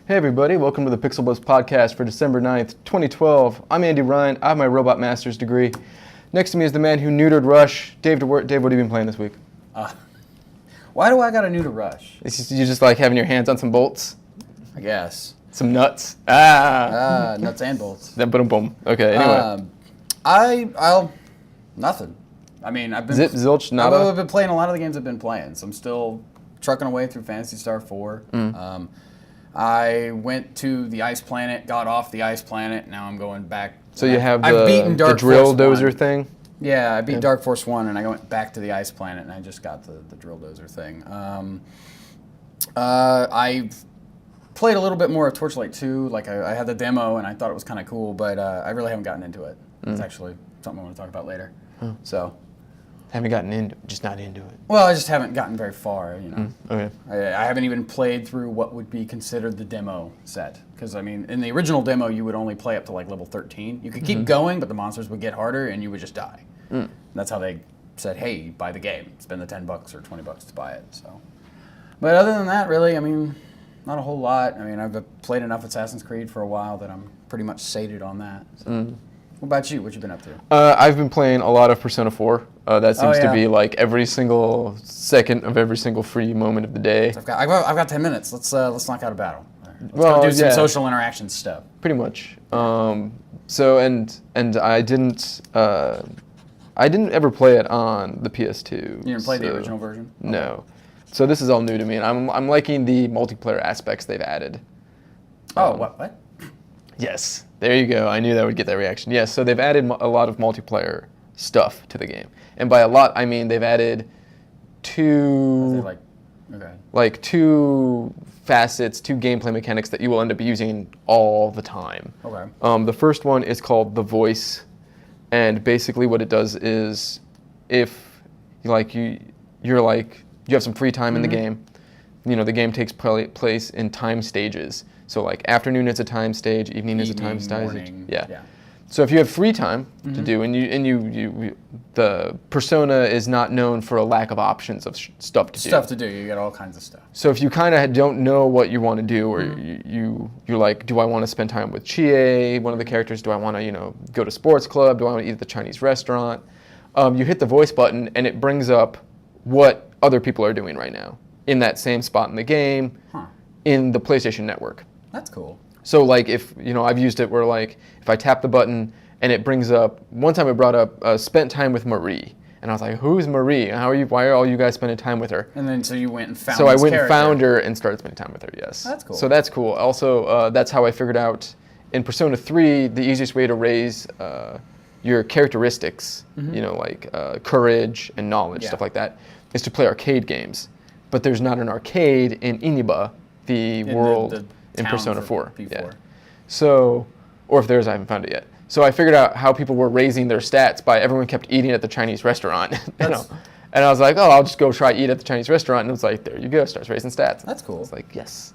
Hey everybody, welcome to the PixelBlips podcast for December 9th, 2012. I'm Andy Ryan, I have my Robot Master's degree. Next to me is the man who neutered Rush, Dave DeWert. Dave, what have you been playing this week? Why do I got a neuter Rush? You just like having your hands on some bolts? I guess. Some nuts? Nuts and bolts. Then boom. Okay, anyway. I'll nothing. I mean, I've been Zilch, nada? I've been playing a lot of the games I've been playing, so I'm still trucking away through Phantasy Star 4. I went to the ice planet, got off the ice planet, now I'm going back. So you have I've beaten Dark the drill Force dozer 1. thing? Yeah, I beat Dark Force 1, and I went back to the ice planet, and I just got the drill dozer thing. I've played a little bit more of Torchlight 2. Like, I had the demo, and I thought it was kind of cool, but I really haven't gotten into it. It's actually something I want to talk about later. So, Haven't gotten into just not into it. well, I just haven't gotten very far, you know. Okay. I haven't even played through what would be considered the demo set. Because, I mean, in the original demo, you would only play up to, like, level 13. You could keep going, but the monsters would get harder, and you would just die. And that's how they said, hey, buy the game. Spend the $10 or $20 to buy it. So, but other than that, really, I mean, not a whole lot. I mean, I've played enough Assassin's Creed for a while that I'm pretty much sated on that. So. What about you? What you been up to? I've been playing a lot of Persona 4. That seems to be like every single second of every single free moment of the day. So I've got 10 minutes. Let's knock out a battle. Let's go do some social interaction stuff. Pretty much. So I didn't ever play it on the PS2. You didn't play the original version? No. So this is all new to me, and I'm liking the multiplayer aspects they've added. What? Yes. There you go. I knew that would get that reaction. Yes, so they've added a lot of multiplayer stuff to the game. And by a lot, I mean they've added two facets, two gameplay mechanics that you will end up using all the time. Okay. The first one is called The Voice, and basically what it does is if you have some free time in the game, you know, the game takes place in time stages. So like afternoon is a time stage, evening is a time stage. Morning. Yeah. So if you have free time to do, and you the Persona is not known for a lack of options of stuff to do. Stuff to do. You get all kinds of stuff. So if you kind of don't know what you want to do, or you're like, do I want to spend time with Chie, one of the characters? Do I want to go to sports club? Do I want to eat at the Chinese restaurant? You hit the voice button, and it brings up what other people are doing right now in that same spot in the game, in the PlayStation Network. That's cool. So like if, I've used it where like if I tap the button and it brings up, one time it brought up spent time with Marie. And I was like, who's Marie? Why are all you guys spending time with her? And then so you went and found So I went character. and found her and started spending time with her, yes. That's cool. So that's cool. Also, that's how I figured out in Persona 3, the easiest way to raise your characteristics, like courage and knowledge, stuff like that, is to play arcade games. But there's not an arcade in Iniba, the world in Persona 4. P4. Yeah. So, or if there is, I haven't found it yet. So I figured out how people were raising their stats by everyone kept eating at the Chinese restaurant. And I was like, I'll just go try eat at the Chinese restaurant. And it was like, there you go, starts raising stats. That's cool. It's like, yes.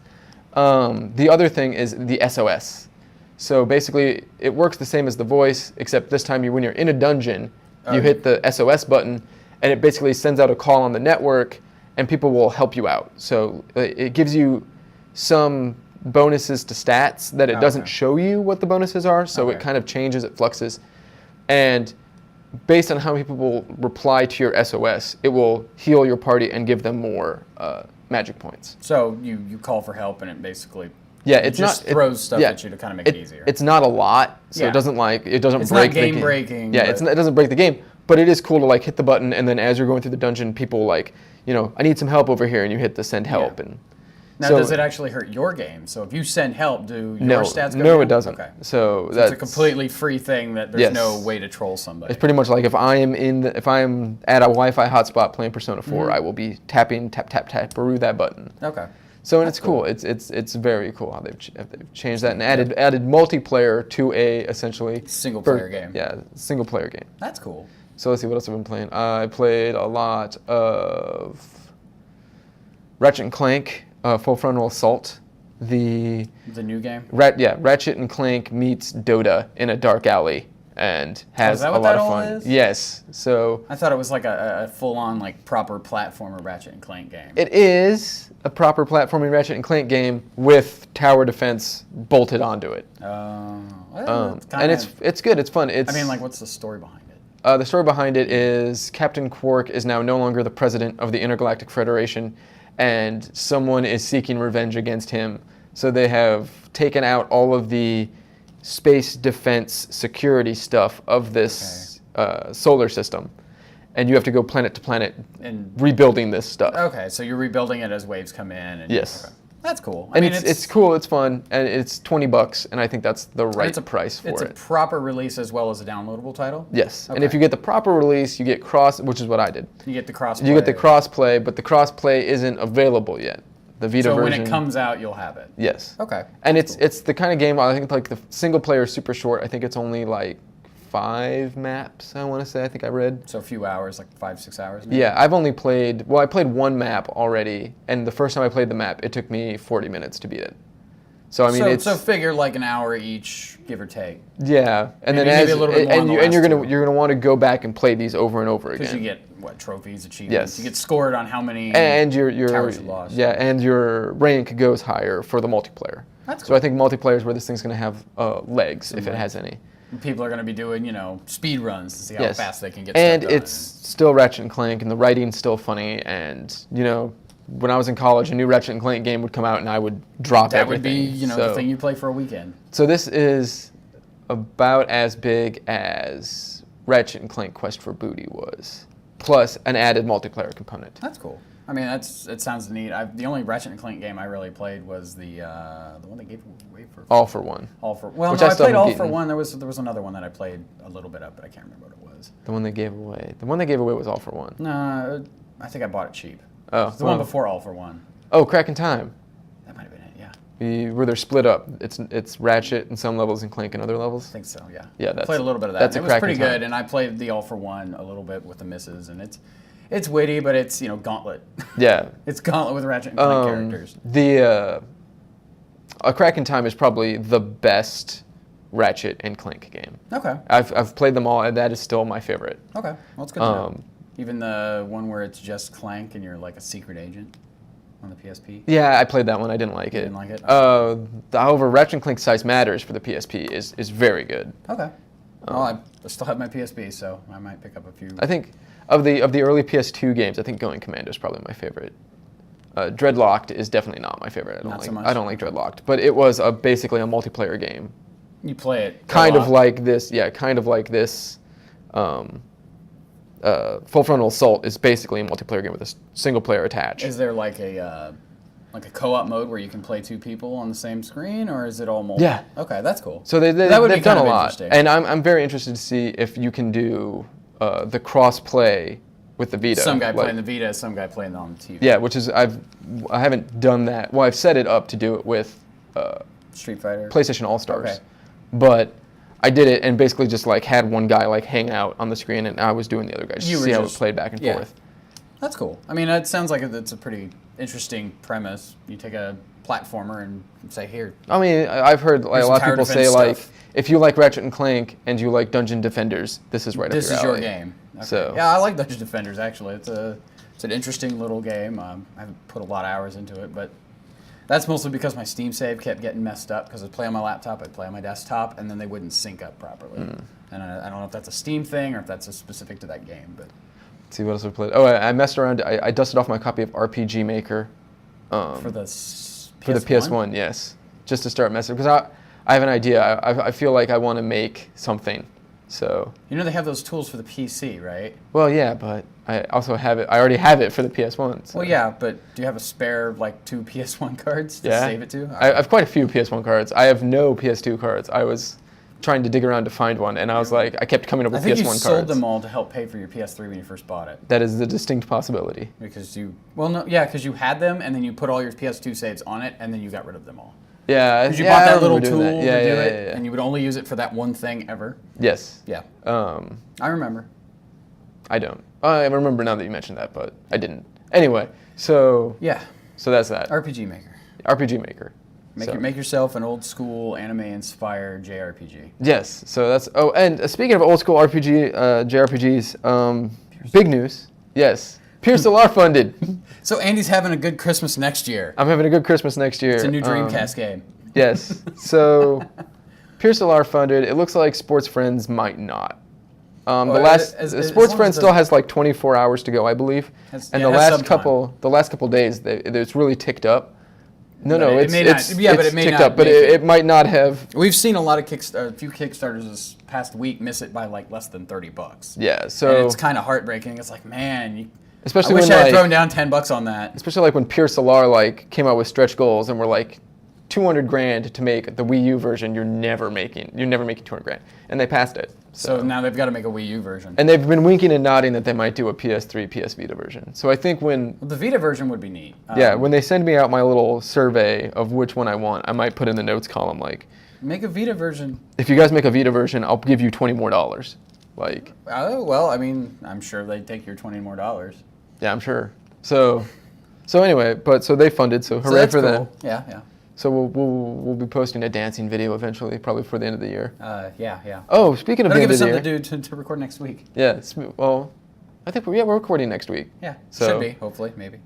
The other thing is the SOS. So basically, it works the same as the voice, except this time when you're in a dungeon, you hit the SOS button, and it basically sends out a call on the network, and people will help you out. So it gives you some bonuses to stats that it doesn't show you what the bonuses are, so it kind of changes, it fluxes. And based on how many people will reply to your SOS, it will heal your party and give them more magic points. So you call for help and it basically throws stuff at you to kind of make it easier. It's not a lot, so it doesn't break the game. It's not game breaking. Yeah, it doesn't break the game, but it is cool to like hit the button, and then as you're going through the dungeon, people like, I need some help over here, and you hit the send help. And now, does it actually hurt your game? So if you send help, do your stats go down? No, it doesn't. Okay. So it's a completely free thing that there's no way to troll somebody. It's pretty much like if I am at a Wi-Fi hotspot playing Persona 4, I will be tapping tap that button. Okay. So and it's cool. It's very cool how they've changed that and added multiplayer to a essentially single player game. Yeah, single player game. That's cool. So let's see what else I've been playing. I played a lot of Ratchet and Clank. Full Frontal Assault, the new game. Ratchet and Clank meets Dota in a dark alley, and has that a what lot that of all fun. is? Yes. So I thought it was like a full-on like proper platformer Ratchet and Clank game. it is a proper platforming Ratchet and Clank game with tower defense bolted onto it. And it's good. It's fun. It's, I mean, like, what's the story behind it? the story behind it is Captain Quark is now no longer the president of the Intergalactic Federation, and someone is seeking revenge against him. So they have taken out all of the space defense security stuff of this solar system, and you have to go planet to planet And rebuilding this stuff. okay, so you're rebuilding it as waves come in. And, Yes. okay. That's cool. And it's cool, it's fun, and it's $20, and I think that's the right price for It's it. a proper release as well as a downloadable title? Yes, and Okay. if you get the proper release, you get which is what I did. You get the crossplay. You get the crossplay, but the crossplay isn't available yet. The Vita So version. when it comes out, you'll have it? Yes. Okay. And it's the kind of game, I think, like the single player is super short. I think it's only like 5 maps, I want to say. I think I read. So a few hours, like 5-6 hours maybe? Yeah, I've only played, I played one map already, and the first time I played the map, it took me 40 minutes to beat it. So I mean, so figure like an hour each, give or take. yeah, and Maybe then a little bit more on the you're last gonna two. you're gonna want to go back and play these over and over Because again. you get, what, trophies, achievements? Yes. You get scored on how many And your towers you lost. yeah, and your rank goes higher for the multiplayer. That's So cool. I think multiplayer is where this thing's gonna have legs, if it legs. has any. People are going to be doing, speed runs to see how Yes. fast they can get And stuff done. it's still Ratchet and Clank, and the writing's still funny. And when I was in college, a new Ratchet and Clank game would come out, and I would drop That would everything. be, the thing you play for a weekend. So this is about as big as Ratchet and Clank Quest for Booty was, plus an added multiplayer component. That's cool. I mean, it sounds neat. The only Ratchet and Clank game I really played was the one they gave away for All for one. Well, Which no, I I still played haven't All for beaten. One. There was another one that I played a little bit of, but I can't remember what it was. The one they gave away. The one they gave away was All for One. No, I think I bought it cheap. Oh, It's the one before All for One. Oh, Crack in Time. That might have been it. Yeah, Where they're split up. It's Ratchet in some levels and Clank in other levels. I think so. Yeah. Yeah, I played a little bit of that. that's a It was Crack pretty in Time. good, and I played the All for One a little bit with the misses, and it's witty, but it's Gauntlet. Yeah. It's Gauntlet with Ratchet and Clank characters. A Crack in Time is probably the best Ratchet and Clank game. Okay. I've played them all, and that is still my favorite. Okay. Well, it's good to know. Even the one where it's just Clank and you're like a secret agent on the PSP. Yeah, I played that one. I didn't like it. Didn't like it? However, Ratchet and Clank Size Matters for the PSP is very good. Okay. Well, I still have my PSP, so I might pick up a few. I think of the early PS2 games, I think Going Commando is probably my favorite. Dreadlocked is definitely not my favorite. Not so much. I don't like Dreadlocked, but it was basically a multiplayer game. You play it Kind a of lot. like this. Yeah, kind of like this. Full Frontal Assault is basically a multiplayer game with a single player attached. Is there like a co-op mode where you can play 2 people on the same screen, or is it all multi? Yeah. Okay, that's cool. So That would be they've done kind a of lot, interesting. and I'm very interested to see if you can do the cross play with the Vita. Some guy like- playing the Vita, some guy playing on the TV. Yeah, which is I haven't done that. Well, I've set it up to do it with Street Fighter. PlayStation All Stars, Okay. but I did it and basically just like had one guy like hang out on the screen, and I was doing the other guy just You to were see how it just- played back and yeah. forth. That's cool. I mean, it sounds like it's a pretty interesting premise. You take a platformer and say, here. I mean, I've heard like, Here's a some lot of tower people say defense like, stuff. if you like Ratchet and Clank and you like Dungeon Defenders, this is right This up is your your alley. game. Okay. So Yeah, I like Dungeon Defenders, actually. It's an interesting little game. I haven't put a lot of hours into it, but that's mostly because my Steam save kept getting messed up because I'd play on my laptop, I'd play on my desktop, and then they wouldn't sync up properly. And I don't know if that's a Steam thing or if that's specific to that game, but Let's see what else we played. Oh, I messed around. I dusted off my copy of RPG Maker. for the For the PS1, yes. Just to start messing, because I have an idea. I feel like I want to make something. So, They have those tools for the PC, right? well, yeah, but I also have it. I already have it for the PS1. So. Well, yeah, but do you have a spare, 2 PS1 cards to Yeah. save it to? I have quite a few PS1 cards. I have no PS2 cards. I was trying to dig around to find one, and I was like, I kept coming up I with think PS1 you cards. sold them all to help pay for your PS3 when you first bought it. That is a distinct possibility. Because you had them, and then you put all your PS2 saves on it, and then you got rid of them all. Yeah, Because you yeah, bought I that little remember tool doing that. to do Yeah, it, yeah. and you would only use it for that one thing ever. Yes. Yeah, Um, I remember. I don't. I remember now that you mentioned that, but I didn't. Anyway, so Yeah, that's that. RPG Maker. RPG Maker. Make yourself an old school anime inspired JRPG. Yes. So that's and speaking of old school RPG JRPGs, big news. Yes, Pierce Solar funded. So Andy's having a good Christmas next year. I'm having a good Christmas next year. It's a new Dreamcast game. Yes. So Pierce Solar funded. It looks like Sports Friends might not. Sports Friends still has like 24 hours to go, I believe. The last couple days, it's really ticked up. It's ticked up, but it might not have. We've seen a lot of a few Kickstarters this past week miss it by like less than $30. Yeah, so and it's kind of heartbreaking. It's like, man, especially I wish when I had thrown down $10 on that. Especially like when Pierce Solar came out with stretch goals and were like $200,000 to make the Wii U version. You're never making $200,000, and they passed it. So now they've got to make a Wii U version. And they've been winking and nodding that they might do a PS3, PS Vita version. So I think the Vita version would be neat. When they send me out my little survey of which one I want, I might put in the notes column make a Vita version. If you guys make a Vita version, I'll give you $20 more. Oh well, I mean, I'm sure they'd take your $20 more. Yeah, I'm sure. So anyway, so they funded. So hooray for them. Yeah. So we'll be posting a dancing video eventually, probably before the end of the year. Yeah. Oh, speaking of the end of the year. Give us something to record next week. Yeah. Well, I think we're recording next week. Yeah. Should be. Hopefully, maybe.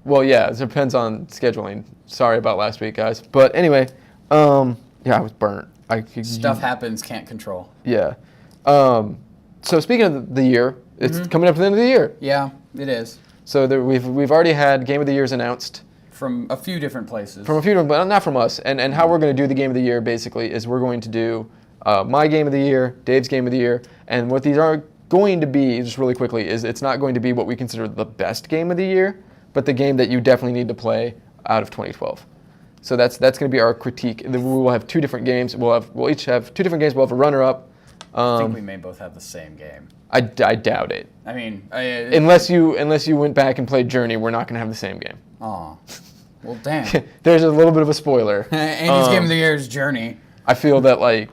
Well, yeah. It depends on scheduling. Sorry about last week, guys. But anyway, I was burnt. Stuff happens. Can't control. Yeah. So speaking of the year, it's coming up to the end of the year. Yeah, it is. So we've already had Game of the Years announced. From a few different places. But not from us. And how we're going to do the Game of the Year, basically, is we're going to do my Game of the Year, Dave's Game of the Year, and what these are going to be, just really quickly, is it's not going to be what we consider the best Game of the Year, but the game that you definitely need to play out of 2012. So that's going to be our critique. We will have two different games. We'll each have two different games. We'll have a runner-up. I think we may both have the same game. I doubt it. I mean, unless you went back and played Journey, we're not going to have the same game. Aw. Well, damn. There's a little bit of a spoiler. Andy's Game of the Year is Journey. I feel that we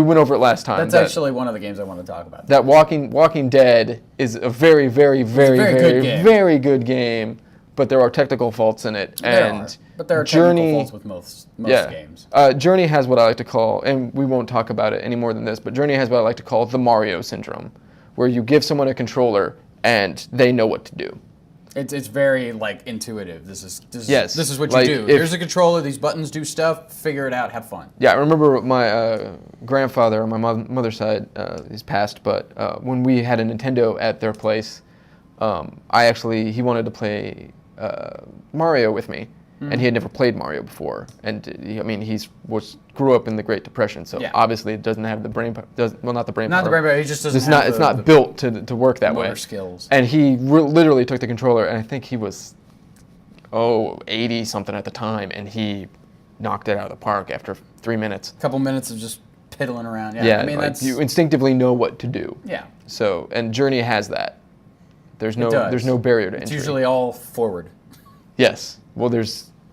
went over it last time. That's actually one of the games I want to talk about. That Walking Dead is a very, very, very, very good game, but there are technical faults in it. But there are technical faults with most games. Journey has what I like to call, and we won't talk about it any more than this, but Journey has what I like to call the Mario syndrome, where you give someone a controller and they know what to do. It's very intuitive. This is what you do. Here's a controller. These buttons do stuff. Figure it out. Have fun. Yeah, I remember my grandfather on my mother's side. He's passed, but when we had a Nintendo at their place, he wanted to play Mario with me, and he had never played Mario before. And he grew up in the Great Depression, so obviously it doesn't have the brain. Not the brain power. He just doesn't. It's not built to work that way. Skills. And he literally took the controller, and I think he was 80 something at the time, and he knocked it out of the park after 3 minutes. A couple minutes of just piddling around. Yeah, you instinctively know what to do. Yeah. So, and Journey has that. There's no barrier to entry. It's usually all forward. Yes. Well,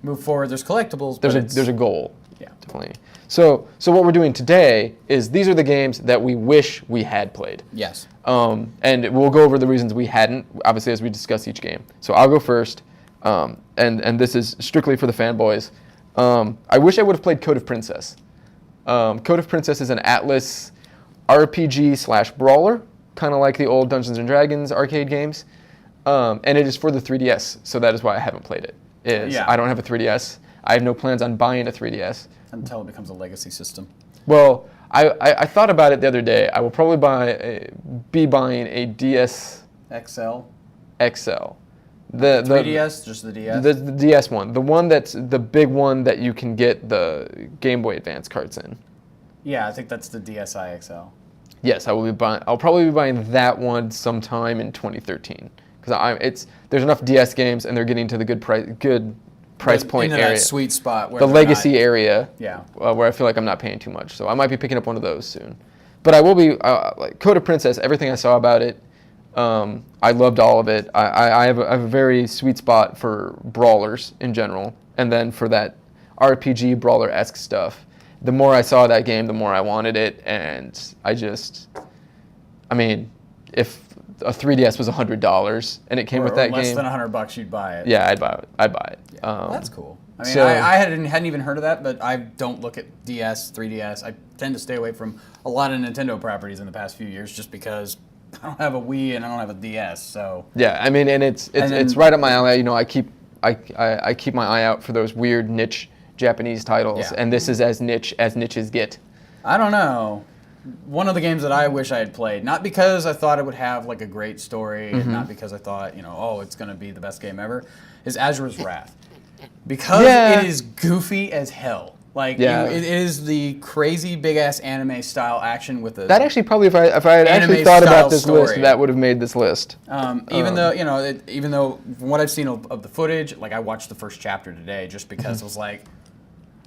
move forward. There's collectibles. There's a goal. Yeah. Definitely. So what we're doing today is these are the games that we wish we had played. Yes. And we'll go over the reasons we hadn't, obviously, as we discuss each game. So I'll go first, and this is strictly for the fanboys. I wish I would have played Code of Princess. Code of Princess is an Atlas RPG/brawler, kind of like the old Dungeons & Dragons arcade games. And it is for the 3DS, so that is why I haven't played it. I don't have a 3DS. I have no plans on buying a 3DS. Until it becomes a legacy system. Well, I thought about it the other day. I will probably be buying a DS XL. The 3DS, just the DS? The DS one. The one that's the big one that you can get the Game Boy Advance carts in. Yeah, I think that's the DSi XL. Yes, I'll probably be buying that one sometime in 2013. Because there's enough DS games and they're getting to the good price point area. That sweet spot where the legacy area. Yeah. Where I feel like I'm not paying too much. So I might be picking up one of those soon. But I will be Code of Princess. Everything I saw about it, I loved all of it. I have a very sweet spot for brawlers in general, and then for that RPG brawler-esque stuff. The more I saw that game, the more I wanted it, and if a 3DS was $100 and it came with that less game. than $100 you'd buy it. Yeah, I'd buy it. I'd buy it. Well, that's cool. I mean, so- I hadn't even heard of that, but I don't look at DS, 3DS. I tend to stay away from a lot of Nintendo properties in the past few years just because I don't have a Wii and I don't have a DS. So Yeah, I mean, and it's right up my alley. You know, I keep my eye out for those weird niche Japanese titles, Yeah. and this is as niches get. I don't know. One of the games that I wish I had played, not because I thought it would have like a great story, and not because I thought, oh, it's going to be the best game ever, is Azura's Wrath. Because Yeah. it is goofy as hell. Like, Yeah. it is the crazy big-ass anime style action with the... That actually probably, if I had actually thought about this anime-style list, story. that would have made this list. Even though from what I've seen of the footage, like I watched the first chapter today just because it was like,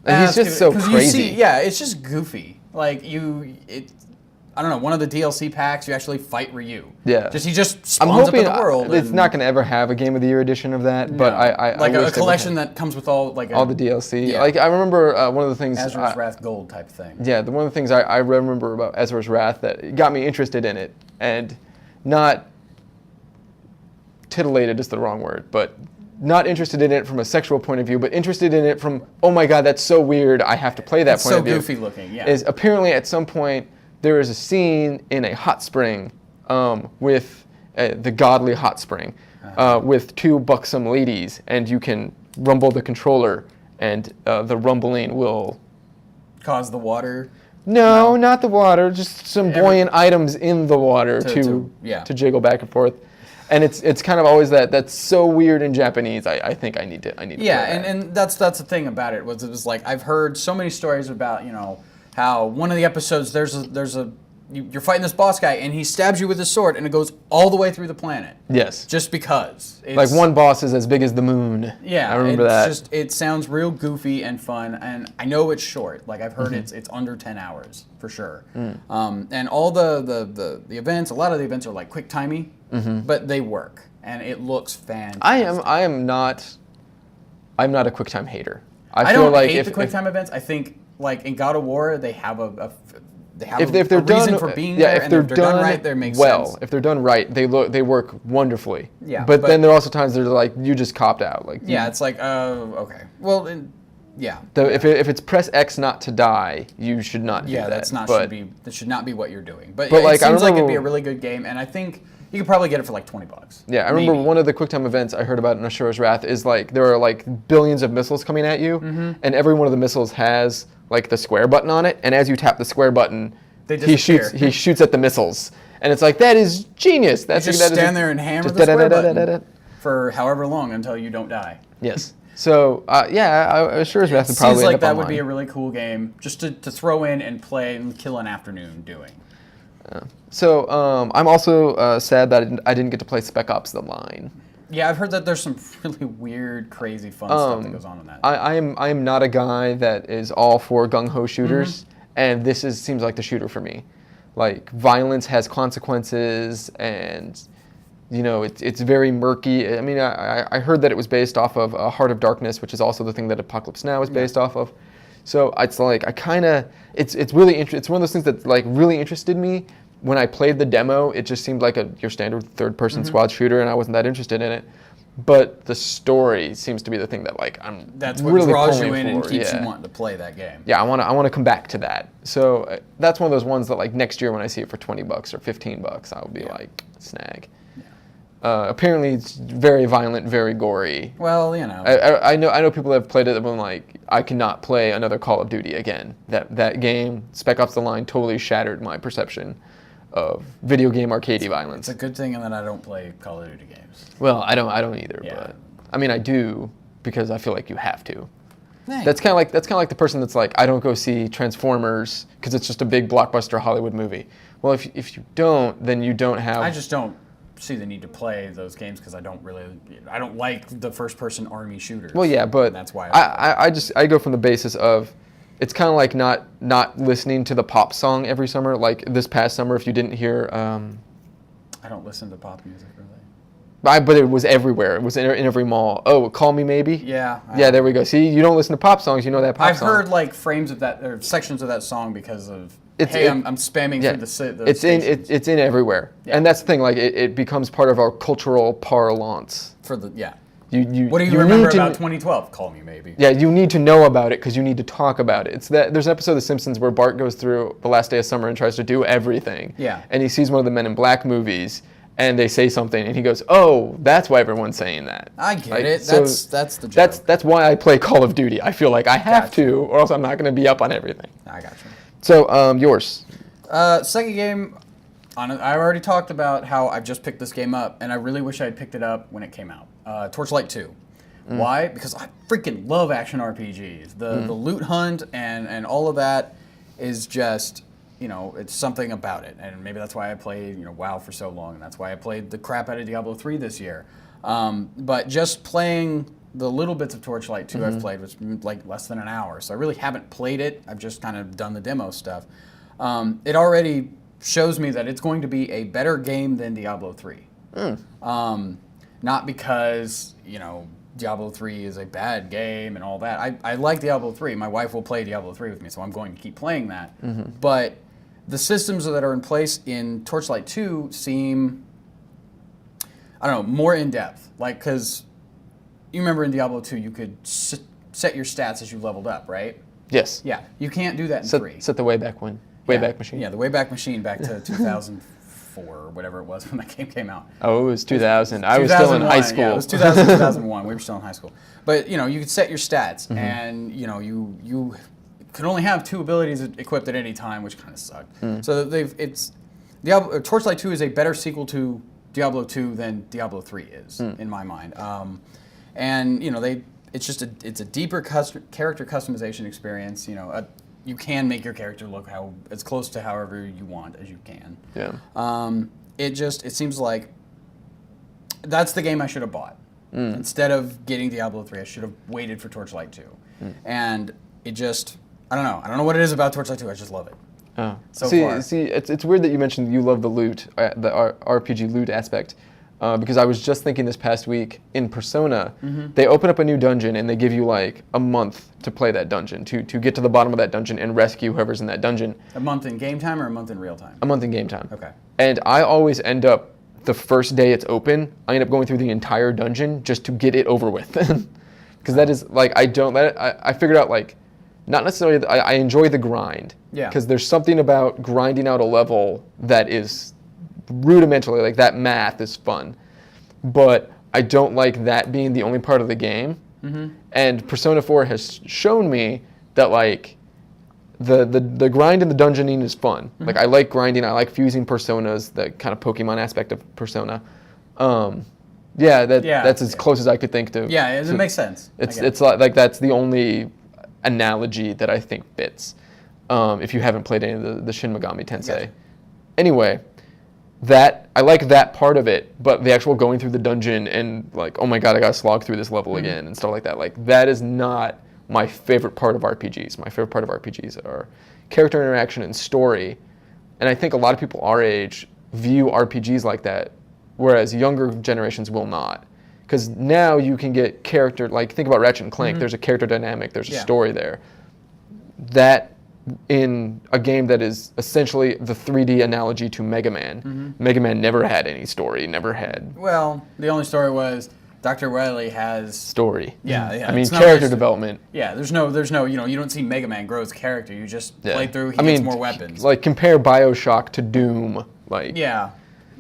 And he's just so 'cause crazy. it's just goofy. Like I don't know. One of the DLC packs, you actually fight Ryu. Yeah. He just I'm spawns hoping up in the world. it's and- not going to ever have a Game of the Year edition of that, but No. I like wish a they would collection have that comes with all like all the DLC. Yeah. Like I remember one of the things. Azura's Wrath Gold type thing. Yeah, one of the things I remember about Ezra's Wrath that got me interested in it, and not titillated is the wrong word, but not interested in it from a sexual point of view, but interested in it from, oh my god, that's so weird, I have to play that It's point so of view. goofy looking. Yeah. Is apparently at some point there is a scene in a hot spring with the godly hot spring with two buxom ladies, and you can rumble the controller, and the rumbling will... Cause the water. No, not the water. Just some buoyant items in the water to jiggle back and forth, and it's kind of always that's so weird in Japanese. I think I need to. Yeah, play that. and that's the thing about it was like I've heard so many stories about how one of the episodes you're fighting this boss guy and he stabs you with his sword and it goes all the way through the planet. Yes. Just because. Like one boss is as big as the moon. Yeah, I remember that. It sounds real goofy and fun, and I know it's short. Like I've heard it's under 10 hours for sure. And all the events, a lot of the events are like quick timey, but they work and it looks fantastic. I'm not a QuickTime hater. I don't hate the QuickTime events. I think like in God of War they have if they're a done, reason for being there, if and they're if they're done right, there makes well, sense. if they're done right, they work wonderfully. Yeah, but then there are also times they're like you just copped out. Like it's like okay, well, yeah. If it's press X not to die, you should not do that. That should not be what you're doing. But like, it seems like it'd remember- be a really good game, and I think you could probably get it for like $20. Yeah, I remember Maybe. one of the QuickTime events I heard about in Ashura's Wrath is like there are like billions of missiles coming at you, and every one of the missiles has like the square button on it, and as you tap the square button, They he disappear. shoots at the missiles, and it's like that is genius. That's You just that is stand there and hammer just the square da-da-da-da-da-da. button for however long until you don't die. Yes. So Ashura's Wrath would Seems probably like end up that on would be a mine. really cool game just to throw in and play and kill an afternoon doing. So I'm also sad that I didn't get to play Spec Ops: The Line. Yeah, I've heard that there's some really weird, crazy fun stuff that goes on in that. I am not a guy that is all for gung ho shooters, and this seems like the shooter for me. Like violence has consequences, and it's very murky. I mean, I heard that it was based off of Heart of Darkness, which is also the thing that Apocalypse Now is based off of. So it's like it's really it's one of those things that like really interested me. When I played the demo, it just seemed like your standard third-person squad shooter, and I wasn't that interested in it. But the story seems to be the thing that like That's what really draws pulling you in and for. keeps Yeah. you wanting to play that game. Yeah, I want to come back to that. So that's one of those ones that like next year when I see it for $20 or $15, I'll be like snag. Apparently, it's very violent, very gory. Well, I know people that have played it that have been like, I cannot play another Call of Duty again. That game, Spec Ops: The Line, totally shattered my perception of video game arcadey violence. it's a good thing that I don't play Call of Duty games. Well, I don't either. Yeah. But I mean, I do because I feel like you have to. Hey. That's kind of like the person that's like, I don't go see Transformers because it's just a big blockbuster Hollywood movie. Well, if you don't, then you don't have. I just don't see the need to play those games because I don't like the first-person army shooters. Well, yeah, but And that's why I go from the basis of it's kind of like not listening to the pop song every summer. Like this past summer, if you didn't hear, I don't listen to pop music really. but it was everywhere. It was in every mall. Oh, Call Me Maybe. Yeah. Yeah, there we go. See, you don't listen to pop songs, you know that pop I've song. heard like frames of that or sections of that song because of hey, I'm spamming through the it's in everywhere, and that's the thing. Like it becomes part of our cultural parlance. What do you remember about 2012? Call me maybe. Yeah, you need to know about it because you need to talk about it. It's that there's an episode of The Simpsons where Bart goes through the last day of summer and tries to do everything. Yeah. And he sees one of the Men in Black movies, and they say something, and he goes, "Oh, that's why everyone's saying that." I get it. That's the joke. That's why I play Call of Duty. I feel like I have to, or else I'm not going to be up on everything. I got you. So yours. Second game. I already talked about how I just picked this game up, and I really wish I had picked it up when it came out. Torchlight 2. Why? Because I freaking love action RPGs. The loot hunt and all of that is just, it's something about it. And maybe that's why I played, WoW for so long, and that's why I played the crap out of Diablo 3 this year. But just playing the little bits of Torchlight 2 I've played was like less than an hour, so I really haven't played it. I've just kind of done the demo stuff. It already shows me that it's going to be a better game than Diablo 3. Not because, Diablo 3 is a bad game and all that. I like Diablo 3. My wife will play Diablo 3 with me, so I'm going to keep playing that. But the systems that are in place in Torchlight 2 seem, I don't know, more in-depth. Like, because you remember in Diablo 2 you could set your stats as you leveled up, right? Yes. Yeah, you can't do that in 3. Set the Wayback Machine. Yeah, the Wayback Machine back to 2004 or whatever it was when that game came out. Oh, it was 2000. I was still in high school. Yeah, it was 2000, 2001. We were still in high school. But, you could set your stats, and, you could only have 2 abilities equipped at any time, which kind of sucked. So Torchlight 2 is a better sequel to Diablo 2 than Diablo 3 is, in my mind. And, it's a deeper character customization experience, you can make your character look as close to however you want as you can. Yeah. It seems like that's the game I should have bought. Instead of getting Diablo 3, I should have waited for Torchlight 2. And it just, I don't know. I don't know what it is about Torchlight 2. I just love it. Oh. So far. See, it's weird that you mentioned you love the loot, the RPG loot aspect. Because I was just thinking this past week in Persona, they open up a new dungeon and they give you like a month to play that dungeon, to get to the bottom of that dungeon and rescue whoever's in that dungeon. A month in game time or a month in real time? A month in game time. Okay. And I always end up, the first day it's open, I end up going through the entire dungeon just to get it over with. Because that is, like, I figured out, like, not necessarily, I enjoy the grind. Yeah. Because there's something about grinding out a level that is rudimentally, like, that math is fun. But I don't like that being the only part of the game. And Persona 4 has shown me that, like, the grind and the dungeoning is fun. Like, I like grinding. I like fusing personas, the kind of Pokemon aspect of Persona. That's as close as I could think to. Yeah, it makes sense. It's like that's the only analogy that I think fits. If you haven't played any of the Shin Megami Tensei. Gotcha. Anyway, I like that part of it, but the actual going through the dungeon and like, oh my god, I gotta slog through this level again and stuff like that. Like, that is not my favorite part of RPGs. My favorite part of RPGs are character interaction and story. And I think a lot of people our age view RPGs like that, whereas younger generations will not. Because now you can get character, like think about Ratchet and Clank, there's a character dynamic, there's a story there. That in a game that is essentially the 3D analogy to Mega Man. Mega Man never had any story, never had... Well, the only story was Dr. Wily has... Story. Yeah. I mean, character development. Yeah, there's no, you don't see Mega Man grow his character. You just play through, he gets more weapons. Like, compare BioShock to Doom. Like, yeah.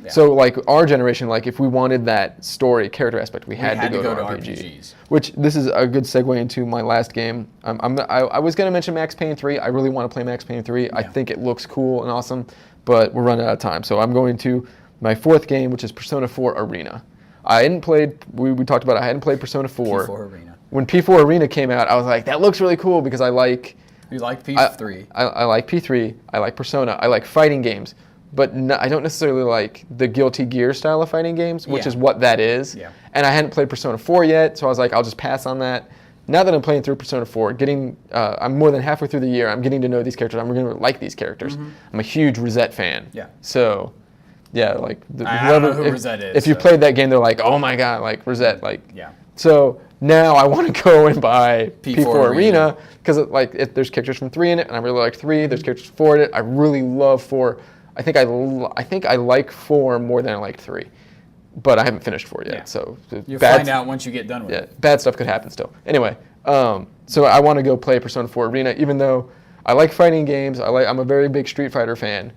So, like, our generation, like, if we wanted that story, character aspect, we had to go to RPGs. Which, this is a good segue into my last game. I was going to mention Max Payne 3. I really want to play Max Payne 3. Yeah. I think it looks cool and awesome, but we're running out of time. So I'm going to my fourth game, which is Persona 4 Arena. I hadn't played, we talked about it, I hadn't played Persona 4. P4 Arena. When P4 Arena came out, I was like, that looks really cool because I like... You like P3. I like P3. I like Persona. I like fighting games. But I don't necessarily like the Guilty Gear style of fighting games, which is what that is. Yeah. And I hadn't played Persona 4 yet, so I was like, I'll just pass on that. Now that I'm playing through Persona 4, I'm more than halfway through the year, I'm getting to know these characters. I'm going to like these characters. I'm a huge Rosette fan. Yeah. So, yeah, like... I don't know who Rosette is. If you played that game, they're like, oh my god, like, Rosette, like... Yeah. So now I want to go and buy P4 Arena. Arena because like if there's characters from 3 in it, and I really like 3. There's characters 4 in it. I really love 4. I think I like 4 more than I like 3, but I haven't finished 4 yet. Yeah. So You'll find out once you get done with it. Bad stuff could happen still. Anyway, so I want to go play Persona 4 Arena, even though I like fighting games. I'm a very big Street Fighter fan,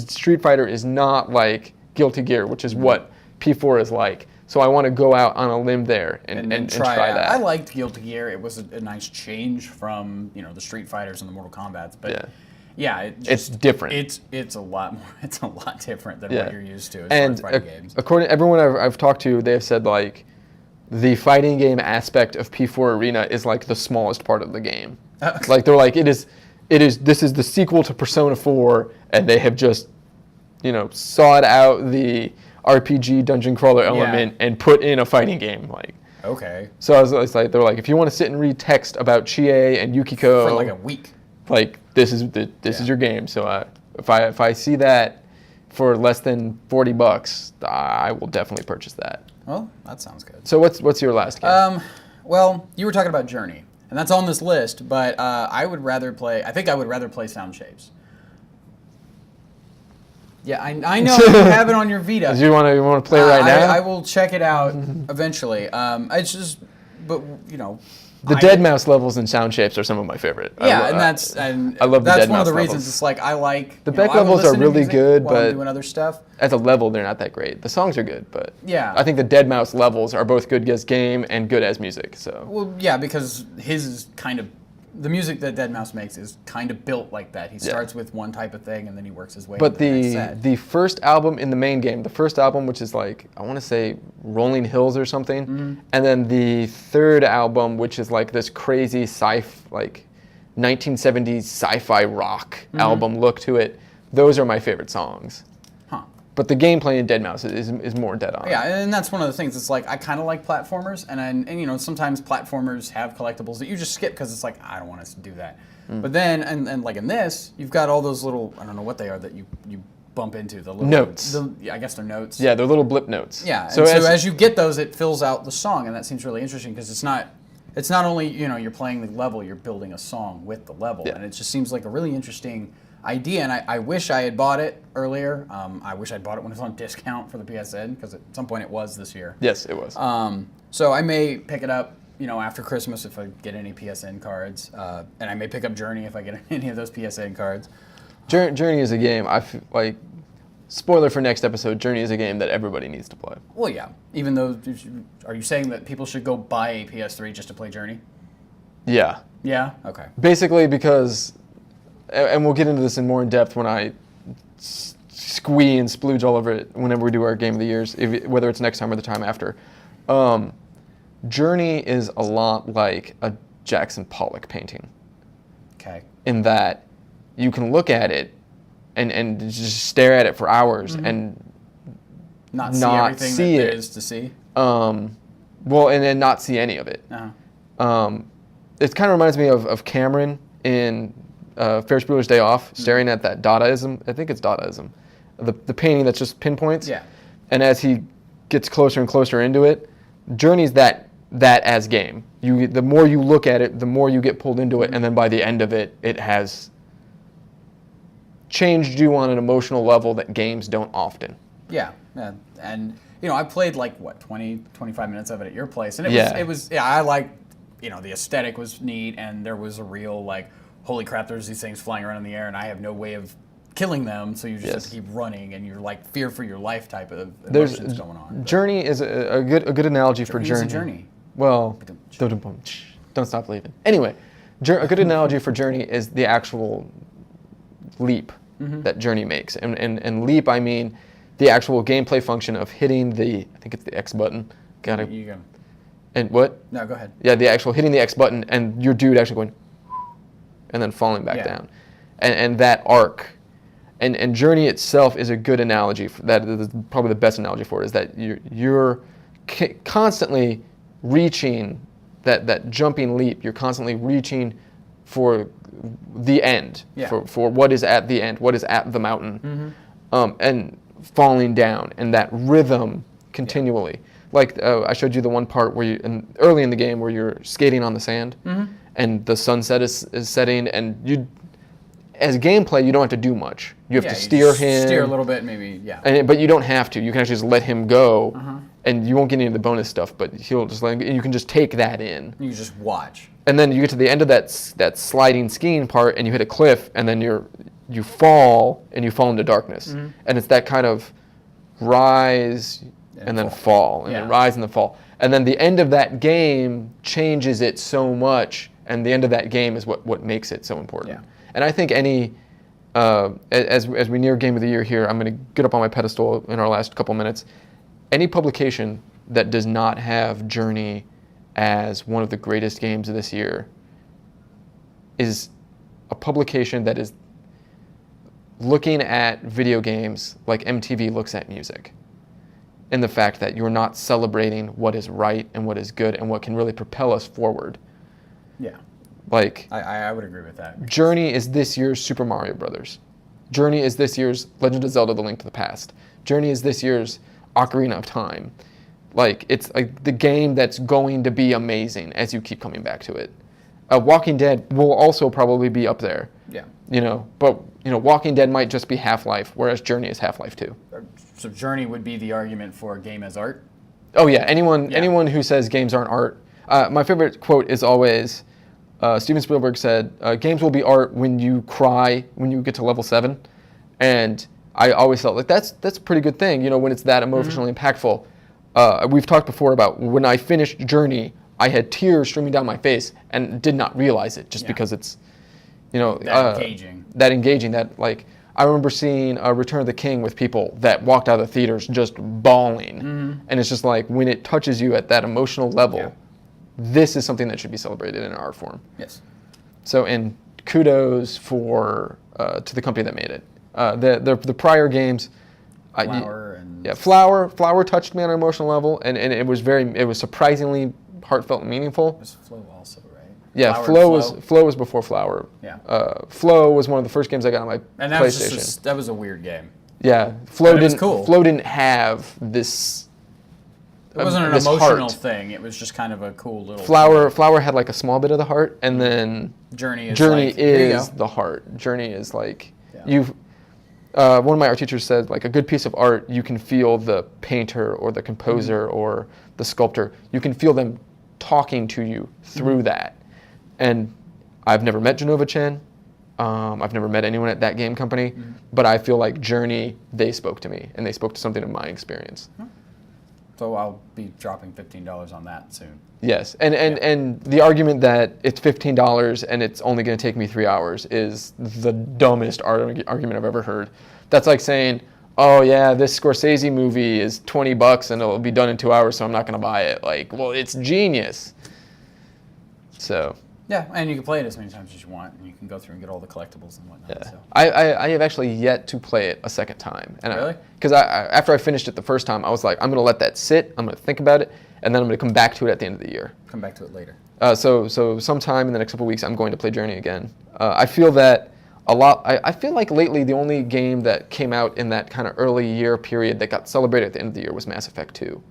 Street Fighter is not like Guilty Gear, which is what P4 is like. So I want to go out on a limb there and try that. I liked Guilty Gear. It was a nice change from the Street Fighters and the Mortal Kombats, but it's different. It's a lot more. It's a lot different than what you're used to as and far as fighting games. According to everyone I've talked to, they have said like the fighting game aspect of P4 Arena is like the smallest part of the game. Like they're like this is the sequel to Persona 4, and they have just sawed out the RPG dungeon crawler element and put in a fighting game. Like, okay. So I was like, they're like, if you want to sit and read text about Chie and Yukiko for like a week, like this is your game. So if I see that for less than $40, I will definitely purchase that. Well, that sounds good. So what's your last game? Well, you were talking about Journey, and that's on this list, but I think I would rather play Sound Shapes. Yeah, I know you have it on your Vita. Do you want to play it right now? I will check it out eventually. It's just, but the Dead Mouse levels in Sound Shapes are some of my favorite. Yeah, I love that's the Dead one of the Mouse reasons. levels. It's like I like the back levels are really good, while but I'm doing other stuff. As a level, they're not that great. The songs are good, but yeah, I think the Dead Mouse levels are both good as game and good as music. So well, yeah, because his is kind of. The music that Dead Mouse makes is kind of built like that. He starts with one type of thing and then he works his way. But into the next set. the first album in the main game, the first album, which is like I want to say Rolling Hills or something, and then the third album, which is like this crazy like 1970s sci-fi rock album look to it. Those are my favorite songs. But the gameplay in Dead Mouse is more dead on. Yeah, and that's one of the things. It's like I kind of like platformers, and sometimes platformers have collectibles that you just skip because it's like I don't want us to do that. But then and like in this, you've got all those little I don't know what they are that you bump into the little notes. I guess they're notes. Yeah, they're little blip notes. Yeah. So as you get those, it fills out the song, and that seems really interesting because it's not only you're playing the level, you're building a song with the level, and it just seems like a really interesting idea, and I wish I had bought it earlier. I wish I'd bought it when it was on discount for the PSN, because at some point it was this year. Yes, it was. So I may pick it up, after Christmas if I get any PSN cards, and I may pick up Journey if I get any of those PSN cards. Journey is a game, like, spoiler for next episode, Journey is a game that everybody needs to play. Well, yeah. Even though, are you saying that people should go buy a PS3 just to play Journey? Yeah. Yeah? Okay. Basically because... And we'll get into this in more in depth when I squee and splooge all over it whenever we do our Game of the Years, whether it's next time or the time after. Journey is a lot like a Jackson Pollock painting. Okay. In that you can look at it and just stare at it for hours and not see everything that there is to see. Well, and then not see any of it. Uh-huh. It kind of reminds me of Cameron in... Ferris Bueller's Day Off, staring at that Dadaism. I think it's Dadaism. The painting that's just pinpoints. Yeah. And as he gets closer and closer into it, Journey's that as game. The more you look at it, the more you get pulled into it, and then by the end of it, it has changed you on an emotional level that games don't often. Yeah. And I played like 20, 25 minutes of it at your place, and it was I liked, the aesthetic was neat, and there was a real like, holy crap, there's these things flying around in the air and I have no way of killing them, so you just have to keep running and you're like fear for your life type of emotions going on. Journey is a good analogy for Journey. Journey. Well, don't stop believing. Anyway, a good analogy for Journey is the actual leap that Journey makes. And leap, I mean the actual gameplay function of hitting I think it's the X button. You go. And what? No, go ahead. Yeah, the actual hitting the X button and your dude actually going and then falling back down. And that arc. And Journey itself is a good analogy. That is probably the best analogy for it, is that you're constantly reaching that jumping leap. You're constantly reaching for the end, for what is at the end, what is at the mountain, and falling down, and that rhythm continually. Like I showed you the one part where early in the game where you're skating on the sand, and the sunset is setting, and as gameplay, you don't have to do much. You have to steer him. Steer a little bit, maybe, yeah. But you don't have to. You can actually just let him go, and you won't get any of the bonus stuff, but he'll just you can just take that in. You just watch. And then you get to the end of that sliding skiing part, and you hit a cliff, and then you fall, and you fall into darkness. And it's that kind of rise and then fall, and then rise and then fall. And then the end of that game changes it so much, and the end of that game is what makes it so important. Yeah. And I think as we near Game of the Year here, I'm going to get up on my pedestal in our last couple minutes. Any publication that does not have Journey as one of the greatest games of this year is a publication that is looking at video games like MTV looks at music. In the fact that you're not celebrating what is right and what is good and what can really propel us forward. Yeah. Like I would agree with that. Journey is this year's Super Mario Brothers. Journey is this year's Legend of Zelda: The Link to the Past. Journey is this year's Ocarina of Time. Like it's like the game that's going to be amazing as you keep coming back to it. Walking Dead will also probably be up there. Yeah. But Walking Dead might just be Half-Life, whereas Journey is Half-Life 2. So Journey would be the argument for a game as art? Oh yeah, anyone who says games aren't art. My favorite quote is always, Steven Spielberg said, games will be art when you cry when you get to level 7. And I always felt like that's a pretty good thing, when it's that emotionally impactful. We've talked before about when I finished Journey, I had tears streaming down my face and did not realize it just because it's, that engaging. That engaging, that like, I remember seeing Return of the King with people that walked out of the theaters just bawling. And it's just like, when it touches you at that emotional level, this is something that should be celebrated in an art form. Yes. So, and kudos to the company that made it. The prior games, Flower touched me on an emotional level, and it was surprisingly heartfelt and meaningful. It was Flow also, right? Yeah, Flow was before Flower. Yeah. Flow was one of the first games I got on my PlayStation. And that was a weird game. Yeah, Flow was cool. Flow didn't have this. It wasn't an emotional thing. It was just kind of a cool little. Flower had like a small bit of the heart, and then Journey is the heart. Journey is like one of my art teachers said, like, a good piece of art, you can feel the painter or the composer or the sculptor. You can feel them talking to you through that. And I've never met Genova Chen. I've never met anyone at that game company. But I feel like Journey, they spoke to me, and they spoke to something of my experience. So I'll be dropping $15 on that soon. Yes, and the argument that it's $15 and it's only going to take me 3 hours is the dumbest argument I've ever heard. That's like saying, oh yeah, this Scorsese movie is $20 and it'll be done in 2 hours, so I'm not going to buy it. Like, well, it's genius. So. Yeah, and you can play it as many times as you want, and you can go through and get all the collectibles and whatnot. Yeah. So. I have actually yet to play it a second time. And really? Because after I finished it the first time, I was like, I'm going to let that sit, I'm going to think about it, and then I'm going to come back to it at the end of the year. Come back to it later. So sometime in the next couple of weeks, I'm going to play Journey again. I feel that a lot. I feel like lately the only game that came out in that kind of early year period that got celebrated at the end of the year was Mass Effect 2.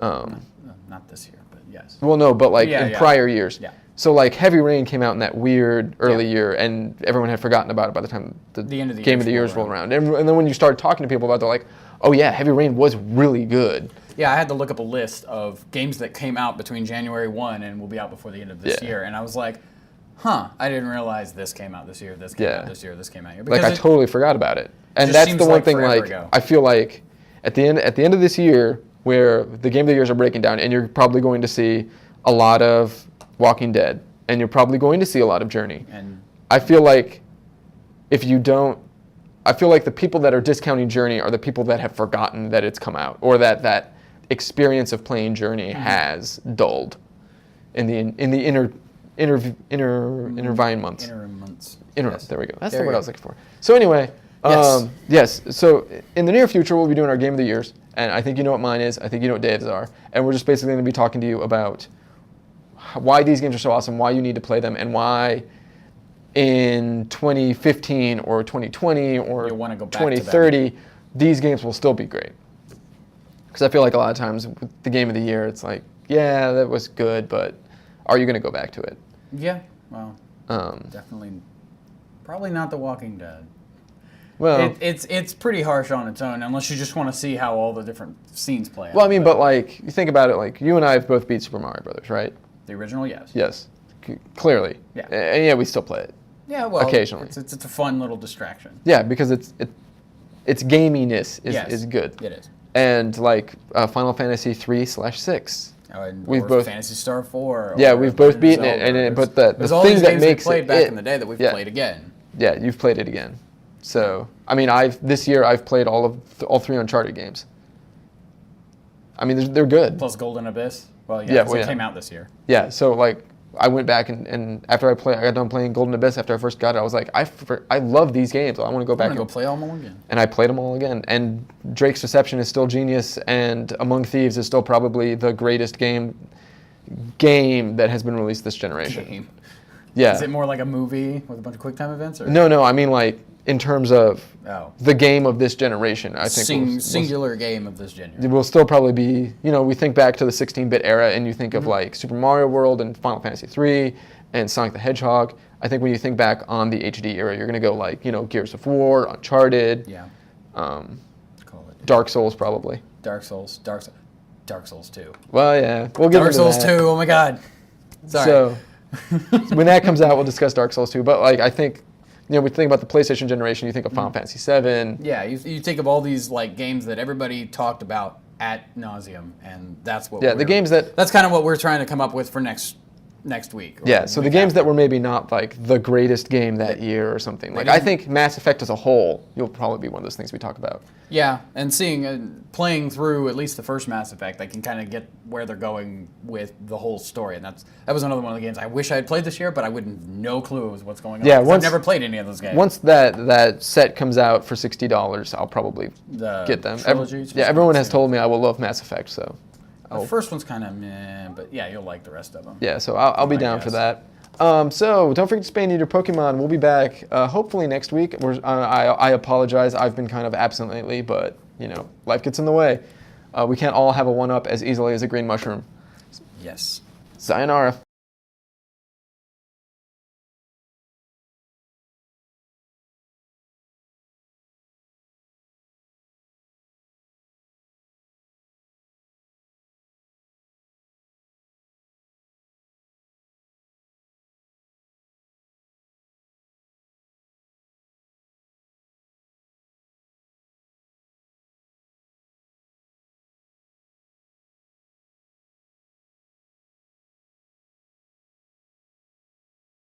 Not this year, but yes. Well, no, but like in prior years. Yeah. So like Heavy Rain came out in that weird early year, and everyone had forgotten about it by the time the end of the Game of the Years rolled around. And then when you start talking to people about it, they're like, oh yeah, Heavy Rain was really good. Yeah, I had to look up a list of games that came out between January 1 and will be out before the end of this year. And I was like, I didn't realize this came out this year, this came out this year, this came out here. Like I totally forgot about it. And that's the one thing, like, I feel like at the end of this year, where the Game of the Years are breaking down, and you're probably going to see a lot of Walking Dead, and you're probably going to see a lot of Journey. And I feel like if you don't, I feel like the people that are discounting Journey are the people that have forgotten that it's come out, or that experience of playing Journey has dulled in the intervine months. Interim months. There we go. That's the word I was looking for. So anyway, yes. So in the near future, we'll be doing our Game of the Years, and I think you know what mine is. I think you know what Dave's are, and we're just basically going to be talking to you about why these games are so awesome, why you need to play them, and why in 2015 or 2020 or 2030, these games will still be great. Because I feel like a lot of times with the game of the year, it's like, yeah, that was good, but are you going to go back to it? Yeah, well, definitely, probably not The Walking Dead. Well, It's pretty harsh on its own, unless you just want to see how all the different scenes play out. well, I mean, but like, you think about it, like, you and I have both beat Super Mario Brothers, right? The original, yes. Yes, clearly. Yeah. And yeah, we still play it. Yeah, well, occasionally. It's a fun little distraction. Yeah, because its gaminess Yes, is good. It is. And like Final Fantasy 3/6. We've both Phantasy Star 4. Yeah, we've both beaten it, but the thing that makes played it back in the day that we've played again. Yeah, you've played it again. So I mean, this year I've played all 3 Uncharted games. I mean, they're good. Plus Golden Abyss. Well, yeah, it came out this year. Yeah, so like I went back and after I got done playing Golden Abyss after I first got it, I was like, I love these games. I want to go back. I'm gonna go play them all again. And I played them all again. And Drake's Deception is still genius, and Among Thieves is still probably the greatest game that has been released this generation. Game. Yeah. Is it more like a movie with a bunch of QuickTime events? Or? No. I mean, like in terms of the game of this generation, I think singular game of this generation. It will still probably be. We think back to the 16-bit era, and you think of like Super Mario World and Final Fantasy 3 and Sonic the Hedgehog. I think when you think back on the HD era, you're gonna go like Gears of War, Uncharted. Yeah. Dark Souls probably. Dark Souls 2. Well, yeah, we'll get Dark into Souls that. 2. Oh my God. Sorry. So when that comes out, we'll discuss Dark Souls 2. But like I think, we think about the PlayStation generation. You think of Final Fantasy 7. Yeah, you think of all these like games that everybody talked about ad nauseum, and that's what. Yeah, the games that's kind of what we're trying to come up with for next week. Yeah, so the games that were maybe not like the greatest game that year or something. Like I think Mass Effect as a whole, you'll probably be one of those things we talk about. Yeah, and playing through at least the first Mass Effect, I can kind of get where they're going with the whole story, and that was another one of the games I wish I had played this year, but I wouldn't have no clue what's going on. Yeah, I've never played any of those games. Once that set comes out for $60, I'll probably get them. Everyone has told me I will love Mass Effect, so. The first one's kind of meh, but yeah, you'll like the rest of them. Yeah, so I'll be down for that. So don't forget to spay and neuter your Pokemon. We'll be back hopefully next week. I apologize. I've been kind of absent lately, but life gets in the way. We can't all have a 1-up as easily as a green mushroom. Yes. Sayonara.